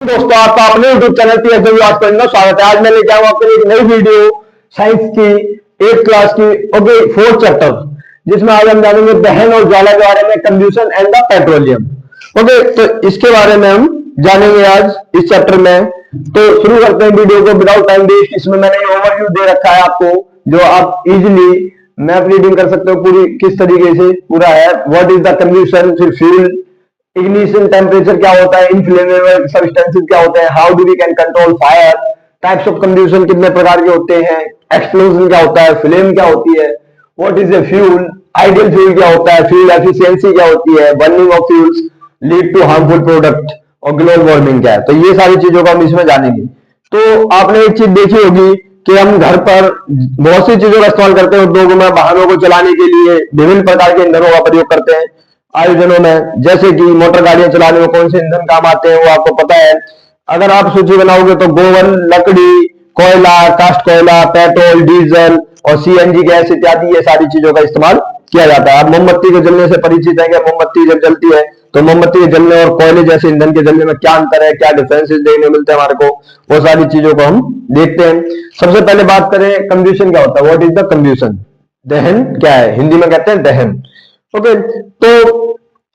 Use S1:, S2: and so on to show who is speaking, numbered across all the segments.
S1: दोस्तों, आपका अपने यूट्यूब चैनल पीएसडब्ल्यू आज पढ़ना स्वागत है। आज मैं लेके आऊँ आपके लिए एक नई वीडियो साइंस की 8th क्लास की ओके 4th चैप्टर, जिसमें आज हम जानेंगे दहन और ज्वाला के बारे में, combustion and the petroleum. Okay, तो इसके बारे में हम जानेंगे आज इस चैप्टर में। तो शुरू करते हैं वीडियो को विदाउट टाइम वेस्ट। इसमें मैंने ओवरव्यू दे रखा है आपको, जो आप इजिली मैप रीडिंग कर सकते हो पूरी किस तरीके से पूरा है। व्हाट इज द कंबशन, फिर फ्यूल, इग्निशन टेम्परेचर क्या होता है, इनफ्लेमेबल सब्सटेंसेस क्या होते हैं, how do we can control fire, types of combustion कितने प्रकार के होते हैं, एक्सप्लोजन क्या होता है, फ्लेम क्या होती है, what is a fuel, ideal fuel क्या होता है, फ्यूल एफिशिएंसी क्या होती है, burning of fuels lead to harmful product, और ग्लोबल वार्मिंग क्या है। तो ये सारी चीजों को हम इसमें जानेंगे। तो आपने एक चीज देखी होगी कि हम घर पर बहुत सी चीजों का इस्तेमाल करते हैं, उद्योगों में वाहनों को चलाने के लिए विभिन्न प्रकार के ईंधनों का प्रयोग करते हैं आयोजनों में, जैसे कि मोटर गाड़ियां चलाने में कौन से ईंधन काम आते हैं वो आपको पता है। अगर आप सूची बनाओगे तो गोबर, लकड़ी, कोयला, कास्ट कोयला, पेट्रोल, डीजल और सीएनजी गैस इत्यादि ये सारी चीजों का इस्तेमाल किया जाता है। आप मोमबत्ती के जलने से परिचित है कि मोमबत्ती जब जलती है तो मोमबत्ती के जलने और कोयले जैसे ईंधन के जलने में क्या अंतर है, क्या डिफरेंसेस देखने मिलते हैं हमारे को, वो सारी चीजों को हम देखते हैं। सबसे पहले बात करें कंबशन क्या होता है, व्हाट इज द कंबशन। दहन क्या है, हिंदी में कहते हैं दहन। ओके, तो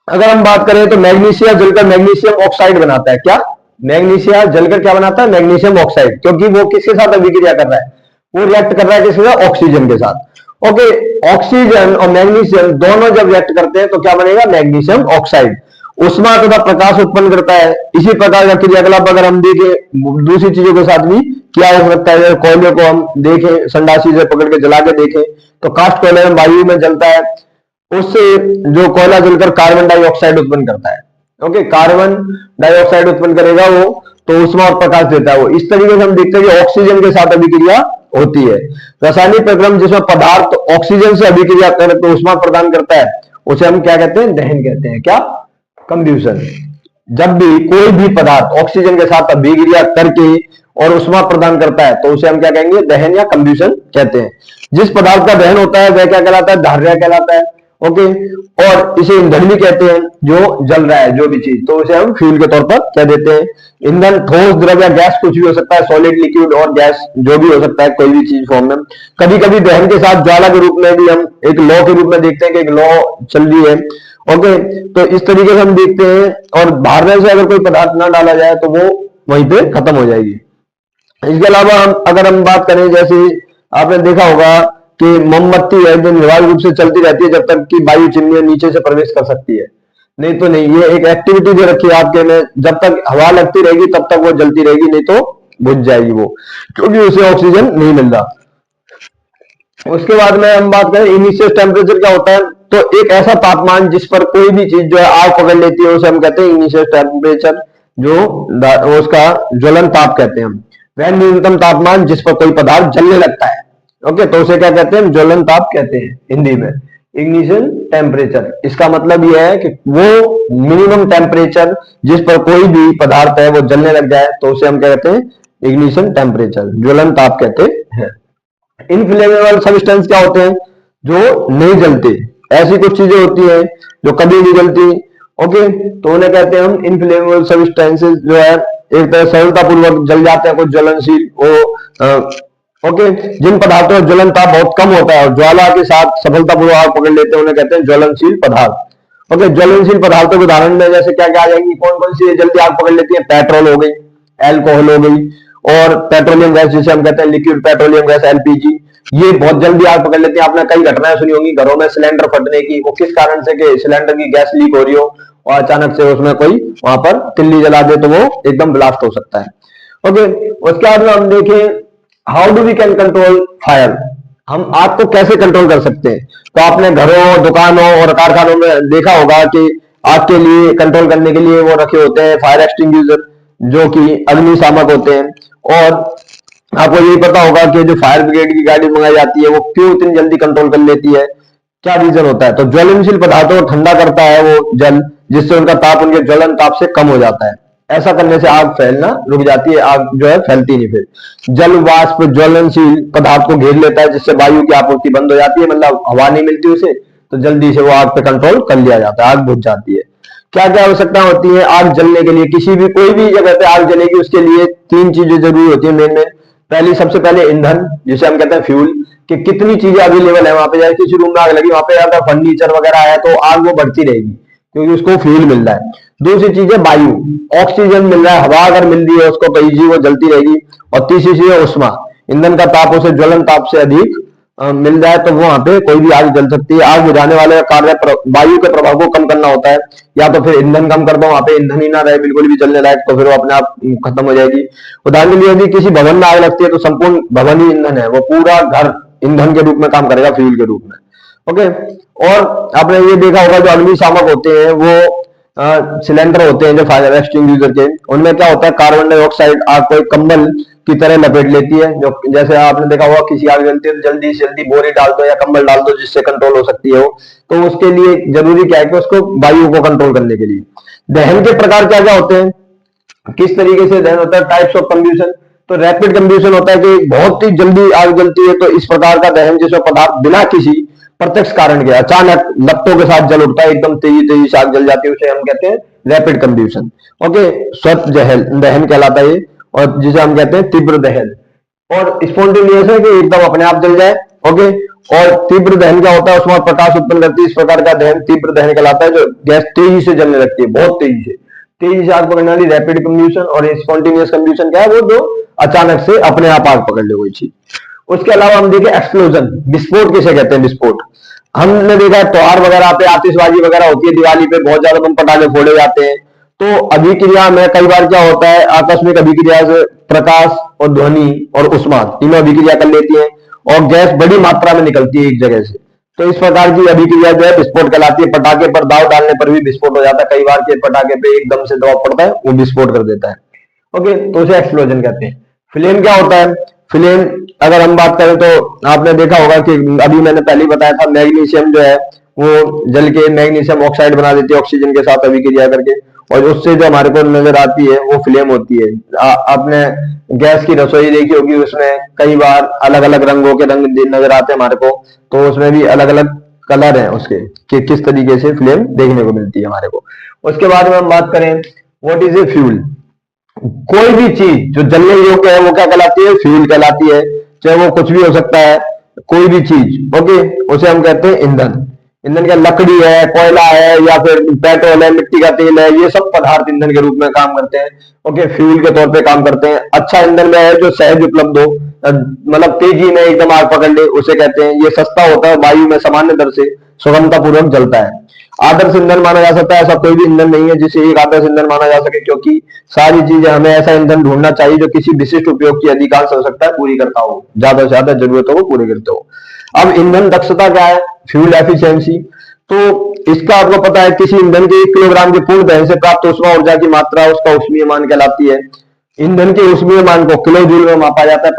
S1: अगर हम बात करें तो मैग्नीशिया जलकर मैग्नीशियम ऑक्साइड बनाता है। क्या मैग्नीशिया जलकर क्या बनाता है, मैग्नीशियम ऑक्साइड, क्योंकि वो किसके साथ अभिक्रिया कर रहा है, वो रिएक्ट कर रहा है किसके साथ, ऑक्सीजन के साथ। ओके, ऑक्सीजन और मैग्नीशियम दोनों जब रिएक्ट करते हैं तो क्या बनेगा, मैग्नीशियम ऑक्साइड। उष्मा तथा प्रकाश उत्पन्न करता है। इसी प्रकार का क्रियाकलाप अगर हम देखें दूसरी चीजों के साथ भी क्या हो सकता है, कोयले को हम देखें संडासी से पकड़ के जला के देखें तो कास्ट कोयले में वायु में जलता है, उससे जो कोयला जलकर कार्बन डाइऑक्साइड उत्पन्न करता है। ओके, कार्बन डाइऑक्साइड उत्पन्न करेगा वो, तो उष्मा और प्रकाश देता है वो। इस तरीके से हम देखते हैं कि ऑक्सीजन के साथ अभिक्रिया होती है। रासायनिक प्रक्रम जिसमें पदार्थ ऑक्सीजन से अभिक्रिया कर तो उष्मा प्रदान करता है, उसे हम क्या कहते हैं, दहन कहते हैं। क्या, कंबशन। जब भी कोई भी पदार्थ ऑक्सीजन के साथ अभिक्रिया करके और उष्मा प्रदान करता है तो उसे हम क्या कहेंगे, दहन या कंबशन कहते हैं। जिस पदार्थ का दहन होता है वह क्या कहलाता है, धार्य कहलाता है। ओके, और इसे ईंधन भी कहते हैं जो जल रहा है जो भी चीज, तो उसे हम फ्यूल के तौर पर कह देते हैं। ईंधन ठोस, द्रव या गैस कुछ भी हो सकता है, सॉलिड, लिक्विड और गैस जो भी हो सकता है, कोई भी चीज फॉर्म में। कभी कभी दहन के साथ ज्वाला के रूप में भी हम एक लौ के रूप में देखते हैं कि एक लौ चल रही है। ओके, तो इस तरीके से हम देखते हैं। और बाहर से अगर कोई पदार्थ ना डाला जाए तो वो वहीं पे खत्म हो जाएगी। इसके अलावा हम अगर हम बात करें, जैसे आपने देखा होगा कि मोमबत्ती है जो निर्बाध रूप से चलती रहती है जब तक कि वायु चिमनी नीचे से प्रवेश कर सकती है, नहीं तो नहीं। ये एक एक्टिविटी दे रखी है आपके में, जब तक हवा लगती रहेगी तब तक वो जलती रहेगी, नहीं तो बुझ जाएगी वो, क्योंकि उसे ऑक्सीजन नहीं मिल रहा। उसके बाद में हम बात करें इनिशियल टेम्परेचर क्या होता है, तो एक ऐसा तापमान जिस पर कोई भी चीज जो है आग पकड़ लेती है उसे हम कहते हैं इनिशियल टेम्परेचर, जो उसका ज्वलन ताप कहते हैं हम। वह न्यूनतम तापमान जिस पर कोई पदार्थ जलने लगता है, ओके, तो उसे क्या कहते हैं, ज्वलन ताप कहते हैं हिंदी में, इग्निशन टेम्परेचर। इसका मतलब यह है कि वो मिनिमम टेम्परेचर जिस पर कोई भी पदार्थ है वो जलने लग जाए तो उसे हम क्या कहते हैं, इग्निशन टेम्परेचर, ज्वलन ताप कहते हैं। इनफ्लेमेबल सब्सटेंस क्या होते हैं, जो नहीं जलते। ऐसी कुछ चीजें होती हैं जो कभी नहीं जलती, ओके, तो उन्हें कहते हैं हम इनफ्लेमेबल सब्सटेंसेस, जो है एक तरह सरलतापूर्वक जल जाते हैं, कुछ ज्वलनशील वो ओके, जिन पदार्थों का ज्वलन ताप बहुत कम होता है और ज्वाला के साथ सफलतापूर्वक आग पकड़ लेते हैं उन्हें कहते हैं ज्वलनशील पदार्थ। ओके, ज्वलनशील पदार्थों के उदाहरण में जैसे क्या क्या आ जाएंगी, कौन कौन सी जल्दी आग पकड़ लेती है, पेट्रोल हो गई, एल्कोहल हो गई, और पेट्रोलियम गैस जिसे हम कहते हैं लिक्विड पेट्रोलियम गैस एलपीजी, ये बहुत जल्दी आग पकड़ लेती है। आपने कई घटनाएं सुनी होंगी घरों में सिलेंडर फटने की, वो किस कारण से कि सिलेंडर की गैस लीक हो रही हो और अचानक से उसमें कोई वहां पर तिल्ली जला दे तो वो एकदम ब्लास्ट हो सकता है। ओके, उसके बाद में हम देखें how do we can control fire, हम आग को कैसे कंट्रोल कर सकते हैं। तो आपने घरों, दुकानों और कारखानों में देखा होगा कि आग के लिए कंट्रोल करने के लिए वो रखे होते हैं फायर एक्सटिंग्विशर, जो कि अग्निशामक होते हैं। और आपको यही पता होगा कि जो फायर ब्रिगेड की गाड़ी मंगाई जाती है वो क्यों इतनी जल्दी कंट्रोल कर लेती है, क्या रीजन होता है, तो ज्वलनशील पदार्थों को ठंडा करता है वो जल, जिससे उनका ताप उनके ज्वलन ताप से कम हो जाता है। ऐसा करने से आग फैलना रुक जाती है, आग जो है फैलती नहीं। फिर जल वाष्प ज्वलनशील पदार्थ को घेर लेता है जिससे वायु की आपूर्ति बंद हो जाती है, मतलब हवा नहीं मिलती उसे, तो जल्दी से वो आग पे कंट्रोल कर लिया जाता है, आग बुझ जाती है। क्या क्या आवश्यकता होती है आग जलने के लिए? किसी भी कोई भी जगह पे आग जलेगी उसके लिए तीन चीजें जरूरी होती है मेन में। पहली सबसे पहले ईंधन, जिसे हम कहते हैं फ्यूल, कि कितनी चीजें अवेलेबल है वहां पे। जैसे किसी रूम में आग लगी, वहां पे ज्यादा फर्नीचर वगैरह है तो आग वो बढ़ती रहेगी क्योंकि उसको फ्यूल मिल रहा है। दूसरी चीज है वायु, ऑक्सीजन मिल रहा है, हवा अगर मिल रही है उसको कहीं जी वो जलती रहेगी। और तीसरी चीज है उष्मा, ईंधन का ताप उसे ज्वलन ताप से अधिक मिल जाए तो वहां पे कोई भी आग जल सकती है। आग बुझाने वाले का कार्य वायु के प्रभाव को कम करना होता है, या तो फिर ईंधन कम कर दो, वहां पे ईंधन ही ना रहे बिल्कुल भी जलने लायक, तो फिर वो अपने आप खत्म हो जाएगी। उदाहरण के लिए यदि किसी भवन में आग लगती है तो संपूर्ण भवन ही ईंधन है, वो पूरा घर ईंधन के रूप में काम करेगा, फ्यूल के रूप में। ओके। और आपने ये देखा होगा जो अग्निशामक होते हैं वो सिलेंडर होते हैं जो फायर एक्सटिंग्विशर के, उनमें क्या होता है कार्बन डाइऑक्साइड आग को एक कंबल की तरह लपेट लेती है। जो जैसे आपने देखा होगा किसी आग जलती है तो जल्दी से जल्दी बोरी डाल दो या कंबल डाल दो जिससे कंट्रोल हो सकती है वो। तो उसके लिए जरूरी क्या है कि उसको वायु को कंट्रोल करने के लिए। दहन के प्रकार क्या क्या होते हैं, किस तरीके से दहन होता है, टाइप्स ऑफ कंब्यूशन। तो रैपिड कंब्यूशन होता है कि बहुत ही जल्दी आग जलती है, तो इस प्रकार का दहन जिसमें पदार्थ बिना किसी प्रत्यक्ष कारण के अचानक लपटों के साथ जल उठता है, एकदम तेजी तेजी से आग जल जाती है, उसे हम कहते हैं रैपिड कंब्यूशन। ओके। स्वत दहन कहलाता है ये, और जिसे हम कहते हैं तीव्र दहन। और स्पॉन्टेनियस है कि एकदम अपने आप जल जाए। ओके। और तीव्र दहन क्या होता है, उसमें प्रकाश उत्पन्न करती है, इस प्रकार का दहन तीव्र दहन कहलाता है, जो गैस तेजी से जलने लगती है, बहुत तेजी से आग पकड़ने वाली रैपिड कंब्यूशन। और स्पॉन्टेनियस कंब्यूशन क्या है, वो जो अचानक से अपने आप आग पकड़ ले कोई चीज। उसके अलावा हम देखें एक्सप्लोजन, विस्फोट किसे कहते हैं, विस्फोट। हमने देखा है त्योहार वगैरह पे आतिशबाजी वगैरह होती है, दिवाली पे बहुत ज्यादा बम पटाखे फोड़े जाते हैं। तो अभिक्रिया में कई बार क्या होता है, आकस्मिक अभिक्रिया से प्रकाश और ध्वनि और उष्मा तीनों अभिक्रिया कर लेती है और गैस बड़ी मात्रा में निकलती है एक जगह से। तो इस प्रकार की अभिक्रिया जो है विस्फोट कहलाती है। पटाखे पर दाव डालने पर भी विस्फोट हो जाता है, कई बार के पटाखे पे एकदम से दबाव पड़ता है वो विस्फोट कर देता है। ओके। तो उसे एक्सप्लोजन कहते हैं। फ्लेम क्या होता है, फ्लेम अगर हम बात करें तो आपने देखा होगा कि अभी मैंने पहले ही बताया था, मैग्नीशियम जो है वो जल के मैग्नीशियम ऑक्साइड बना देती है ऑक्सीजन के साथ अभिक्रिया करके, और उससे जो हमारे को नजर आती है वो फ्लेम होती है। आपने गैस की रसोई देखी होगी, उसमें कई बार अलग अलग रंगों के रंग नजर आते हैं हमारे को, तो उसमें भी अलग अलग कलर हैं उसके कि किस तरीके से फ्लेम देखने को मिलती है हमारे को। उसके बाद में हम बात करें व्हाट इज ए फ्यूल। कोई भी चीज जो जलने योग्य है वो क्या कहलाती है, फ्यूल कहलाती है। चाहे वो कुछ भी हो सकता है, कोई भी चीज। ओके। उसे हम कहते हैं ईंधन। ईंधन क्या, लकड़ी है, कोयला है, या फिर पेट्रोल है, मिट्टी का तेल है, ये सब पदार्थ ईंधन के रूप में काम करते हैं। ओके। फ्यूल के तौर पे काम करते हैं। अच्छा ईंधन में है जो सहज उपलब्ध हो, मतलब तेजी में एकदम आग पकड़ ले, उसे कहते हैं। ये सस्ता होता है, वायु में सामान्य दर से सुगमता पूर्वक जलता है। आदर्श ईंधन माना जा सकता है, ऐसा कोई भी ईंधन नहीं है जिसे एक आदर्श ईंधन माना जा सके, क्योंकि सारी चीजें हमें ऐसा ईंधन ढूंढना चाहिए जो किसी विशिष्ट उपयोग की अधिकांश आवश्यकता पूरी करता हो, ज्यादा से ज्यादा जरूरतों को पूरे करते हो। अब ईंधन दक्षता क्या है, फ्यूल एफिशिएंसी। तो इसका आपको पता है, किसी ईंधन के 1 किलोग्राम के पूर्ण दहन से प्राप्त ऊष्मा ऊर्जा की मात्रा उसका ऊष्मीय मान कहलाती है। ईंधन के ऊष्मीय मान को किलो जूल में मापा जाता है,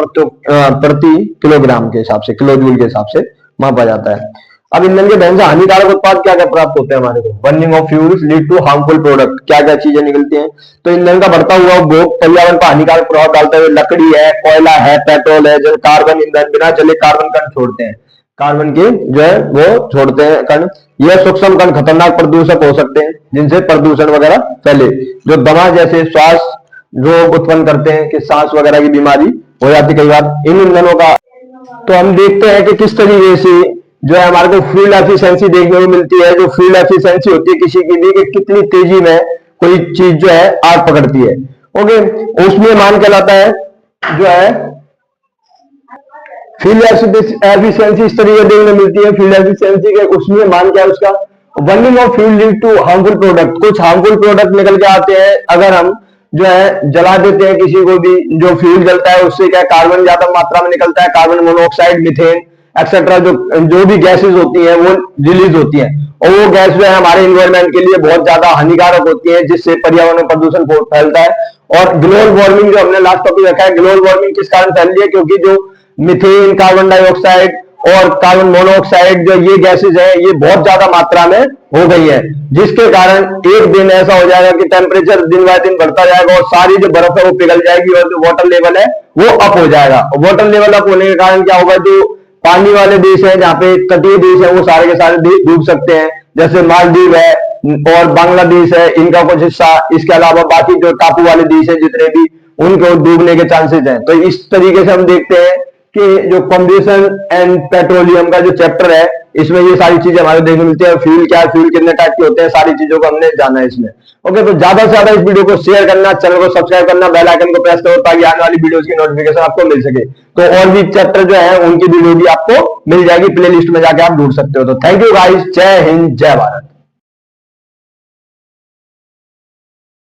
S1: प्रति किलोग्राम के हिसाब से, किलो जूल के हिसाब से मापा जाता है। अब ईंधन के दहन से हानिकारक उत्पाद क्या क्या प्राप्त होते हैं हमारे को, burning of fuels lead to harmful product, क्या क्या चीजें निकलती हैं। तो ईंधन का बढ़ता हुआ उपभोग पर्यावरण पर हानिकारक प्रभाव डालते हुए लकड़ी है, कोयला है, पेट्रोल है, जैसे कार्बन ईंधन बिना जले कार्बन कण छोड़ते हैं, कार्बन के जो है वो छोड़ते हैं कण। यह सूक्ष्म कण खतरनाक प्रदूषक हो सकते हैं जिनसे प्रदूषण वगैरह फैले, जो दमा जैसे श्वास रोग उत्पन्न करते हैं, कि सांस वगैरह की बीमारी हो जाती है कई बार इन ईंधनों का। तो हम देखते हैं कि किस तरीके से जो है हमारे को फ्यूल एफिशिएंसी देखने को मिलती है। जो फ्यूल एफिशिएंसी होती है किसी की भी, कि कितनी तेजी में कोई चीज जो है आग पकड़ती है। ओके। ऊष्मीय मान कहलाता है जो है फ्यूल एफिशिएंसी, इस तरीके देखने मिलती है। फ्यूल एफिशिएंसी के ऊष्मीय मान क्या है उसका, burning of fuel lead to harmful product, कुछ हार्मफुल प्रोडक्ट निकल के आते हैं अगर हम जो है जला देते हैं किसी को भी। जो फ्यूल जलता है उससे क्या कार्बन ज्यादा मात्रा में निकलता है, कार्बन मोनोऑक्साइड, मीथेन एक्सेट्रा, जो भी गैसेस होती हैं वो रिलीज होती हैं, और वो गैस जो है हमारे इन्वायरमेंट के लिए बहुत ज्यादा हानिकारक होती है, जिससे पर्यावरण में प्रदूषण फैलता है। और ग्लोबल वार्मिंग जो हमने लास्ट टॉपिक रखा है, ग्लोबल वार्मिंग किस कारण फैल रही है, क्योंकि जो मीथेन, कार्बन डाइऑक्साइड और कार्बन मोनोऑक्साइड जो ये गैसेज है ये बहुत ज्यादा मात्रा में हो गई है, जिसके कारण एक दिन ऐसा हो जाएगा कि टेम्परेचर दिन बाय दिन बढ़ता जाएगा और सारी जो बर्फ है वो पिघल जाएगी और जो वाटर लेवल है वो अप हो जाएगा। वाटर लेवल अप होने के कारण क्या होगा, जो पानी वाले देश हैं, जहां पे तटीय देश है, वो सारे के सारे डूब सकते हैं, जैसे मालदीव है और बांग्लादेश है, इनका कुछ हिस्सा, इसके अलावा बाकी जो टापू वाले देश है जितने भी, उनको डूबने के चांसेस हैं। तो इस तरीके से हम देखते हैं कि जो कंबेशन एंड पेट्रोलियम का जो चैप्टर है, इसमें ये सारी चीजें हमारे देखने मिलती है। फ्यूल क्या है, फ्यूल कितने टाइप के होते हैं, सारी चीजों को हमने जाना है इसमें। ओके, तो ज्यादा से ज्यादा इस वीडियो को शेयर करना, चैनल को सब्सक्राइब करना, बेल आइकन को प्रेस करो ताकि आने वाली वीडियोस की नोटिफिकेशन आपको मिल सके। तो और भी चैप्टर जो है उनकी वीडियो भी आपको मिल जाएगी, प्ले लिस्ट में जाके आप ढूंढ सकते हो। तो थैंक यू गाइस, जय हिंद, जय भारत।